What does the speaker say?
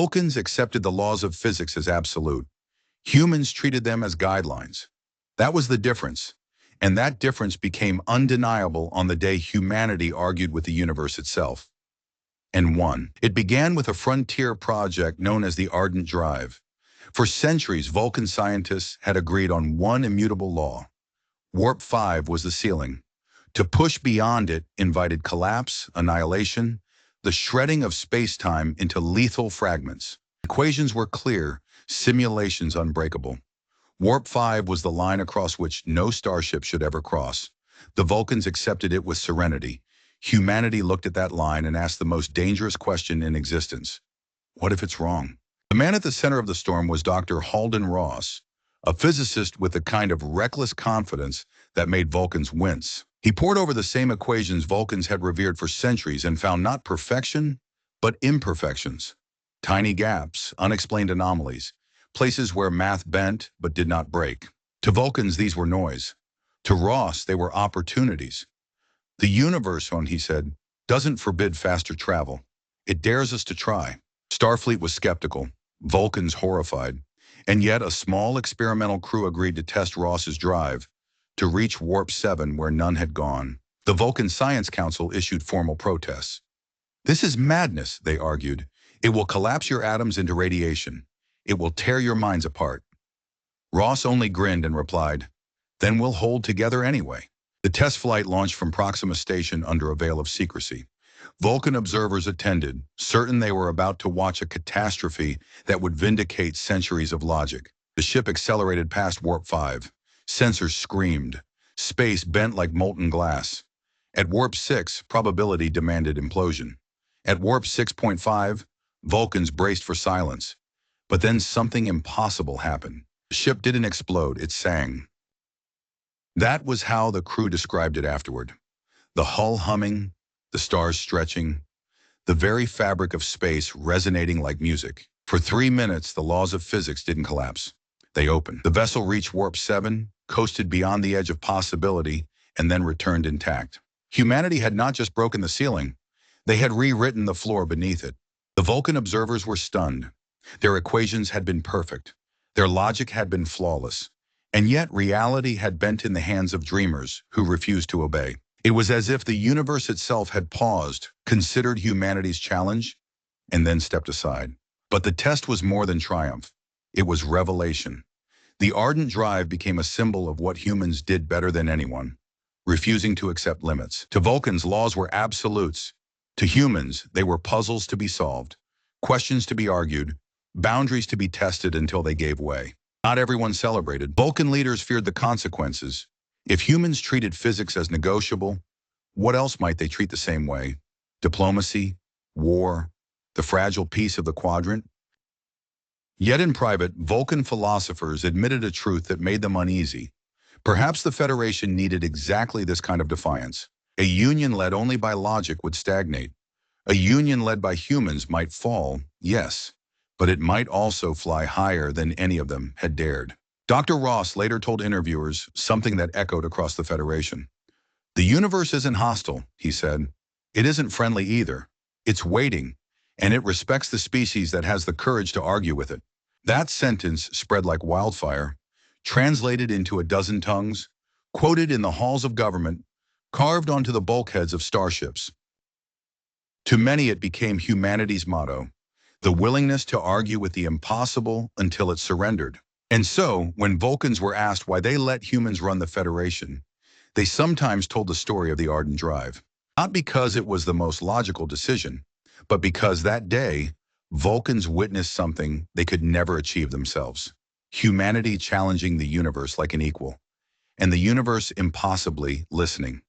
Vulcans accepted the laws of physics as absolute. Humans treated them as guidelines. That was the difference. And that difference became undeniable on the day humanity argued with the universe itself. And won. It began with a frontier project known as the Ardent Drive. For centuries, Vulcan scientists had agreed on one immutable law. Warp 5 was the ceiling. To push beyond it invited collapse, annihilation, the shredding of space-time into lethal fragments. Equations were clear, simulations unbreakable. Warp 5 was the line across which no starship should ever cross. The Vulcans accepted it with serenity. Humanity looked at that line and asked the most dangerous question in existence. What if it's wrong? The man at the center of the storm was Dr. Halden Ross, a physicist with the kind of reckless confidence that made Vulcans wince. He pored over the same equations Vulcans had revered for centuries and found not perfection, but imperfections. Tiny gaps, unexplained anomalies, places where math bent but did not break. To Vulcans, these were noise. To Ross, they were opportunities. The universe, he said, doesn't forbid faster travel. It dares us to try. Starfleet was skeptical, Vulcans horrified, and yet a small experimental crew agreed to test Ross's drive, to reach Warp 7 where none had gone. The Vulcan Science Council issued formal protests. This is madness, they argued. It will collapse your atoms into radiation. It will tear your minds apart. Ross only grinned and replied, then we'll hold together anyway. The test flight launched from Proxima Station under a veil of secrecy. Vulcan observers attended, certain they were about to watch a catastrophe that would vindicate centuries of logic. The ship accelerated past Warp 5. Sensors screamed. Space bent like molten glass. At Warp 6, probability demanded implosion. At Warp 6.5, Vulcans braced for silence. But then something impossible happened. The ship didn't explode, it sang. That was how the crew described it afterward. The hull humming, the stars stretching, the very fabric of space resonating like music. For 3 minutes, the laws of physics didn't collapse. They opened. The vessel reached Warp 7, coasted beyond the edge of possibility, and then returned intact. Humanity had not just broken the ceiling, they had rewritten the floor beneath it. The Vulcan observers were stunned. Their equations had been perfect. Their logic had been flawless. And yet reality had bent in the hands of dreamers who refused to obey. It was as if the universe itself had paused, considered humanity's challenge, and then stepped aside. But the test was more than triumph. It was revelation. The Ardent Drive became a symbol of what humans did better than anyone, refusing to accept limits. To Vulcans, laws were absolutes. To humans, they were puzzles to be solved, questions to be argued, boundaries to be tested until they gave way. Not everyone celebrated. Vulcan leaders feared the consequences. If humans treated physics as negotiable, what else might they treat the same way? Diplomacy, war, the fragile peace of the quadrant? Yet in private, Vulcan philosophers admitted a truth that made them uneasy. Perhaps the Federation needed exactly this kind of defiance. A union led only by logic would stagnate. A union led by humans might fall, yes, but it might also fly higher than any of them had dared. Dr. Ross later told interviewers something that echoed across the Federation. The universe isn't hostile, he said. It isn't friendly either. It's waiting, and it respects the species that has the courage to argue with it. That sentence spread like wildfire, translated into a dozen tongues, quoted in the halls of government, carved onto the bulkheads of starships. To many it became humanity's motto, the willingness to argue with the impossible until it surrendered. And so, when Vulcans were asked why they let humans run the Federation, they sometimes told the story of the Ardent Drive. Not because it was the most logical decision, but because that day, Vulcans witnessed something they could never achieve themselves. Humanity challenging the universe like an equal, and the universe impossibly listening.